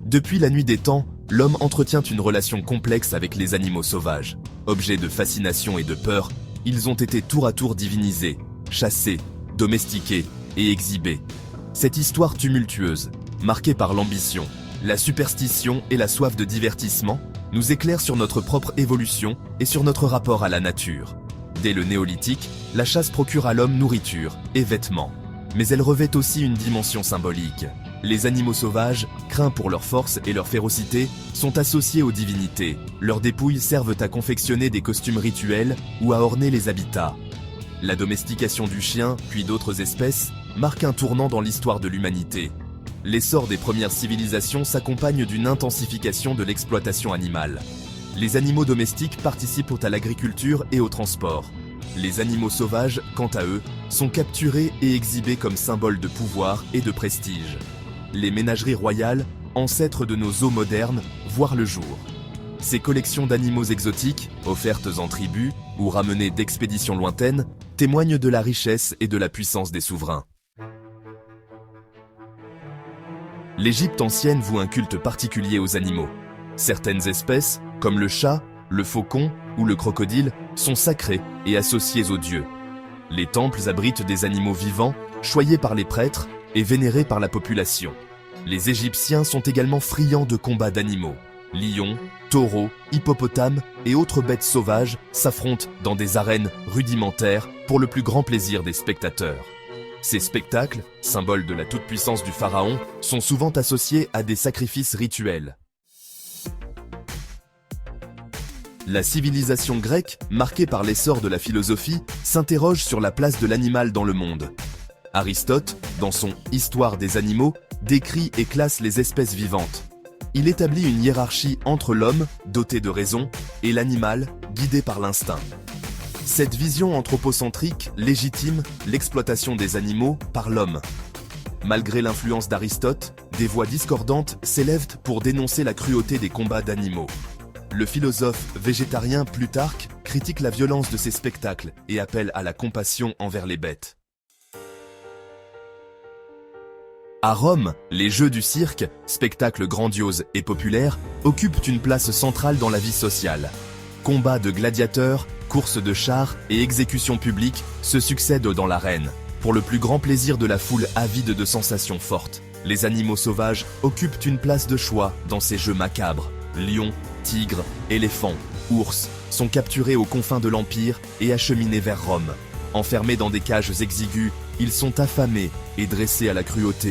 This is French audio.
Depuis la nuit des temps, l'homme entretient une relation complexe avec les animaux sauvages. Objets de fascination et de peur, ils ont été tour à tour divinisés, chassés, domestiqués et exhibés. Cette histoire tumultueuse, marquée par l'ambition, la superstition et la soif de divertissement, nous éclaire sur notre propre évolution et sur notre rapport à la nature. Dès le néolithique, la chasse procure à l'homme nourriture et vêtements. Mais elle revêt aussi une dimension symbolique. Les animaux sauvages, craints pour leur force et leur férocité, sont associés aux divinités. Leurs dépouilles servent à confectionner des costumes rituels ou à orner les habitats. La domestication du chien, puis d'autres espèces, marque un tournant dans l'histoire de l'humanité. L'essor des premières civilisations s'accompagne d'une intensification de l'exploitation animale. Les animaux domestiques participent à l'agriculture et au transport. Les animaux sauvages, quant à eux, sont capturés et exhibés comme symboles de pouvoir et de prestige. Les ménageries royales, ancêtres de nos zoos modernes, voient le jour. Ces collections d'animaux exotiques, offertes en tribu ou ramenées d'expéditions lointaines, témoignent de la richesse et de la puissance des souverains. L'Égypte ancienne voue un culte particulier aux animaux. Certaines espèces, comme le chat, le faucon ou le crocodile, sont sacrées et associées aux dieux. Les temples abritent des animaux vivants, choyés par les prêtres et vénérés par la population. Les Égyptiens sont également friands de combats d'animaux. Lions, taureaux, hippopotames et autres bêtes sauvages s'affrontent dans des arènes rudimentaires pour le plus grand plaisir des spectateurs. Ces spectacles, symboles de la toute-puissance du pharaon, sont souvent associés à des sacrifices rituels. La civilisation grecque, marquée par l'essor de la philosophie, s'interroge sur la place de l'animal dans le monde. Aristote, dans son « Histoire des animaux », décrit et classe les espèces vivantes. Il établit une hiérarchie entre l'homme, doté de raison, et l'animal, guidé par l'instinct. Cette vision anthropocentrique légitime l'exploitation des animaux par l'homme. Malgré l'influence d'Aristote, des voix discordantes s'élèvent pour dénoncer la cruauté des combats d'animaux. Le philosophe végétarien Plutarque critique la violence de ces spectacles et appelle à la compassion envers les bêtes. À Rome, les jeux du cirque, spectacles grandioses et populaires, occupent une place centrale dans la vie sociale. Combats de gladiateurs, courses de chars et exécutions publiques se succèdent dans l'arène. Pour le plus grand plaisir de la foule avide de sensations fortes, les animaux sauvages occupent une place de choix dans ces jeux macabres. Lions, tigres, éléphants, ours sont capturés aux confins de l'Empire et acheminés vers Rome. Enfermés dans des cages exiguës, ils sont affamés et dressés à la cruauté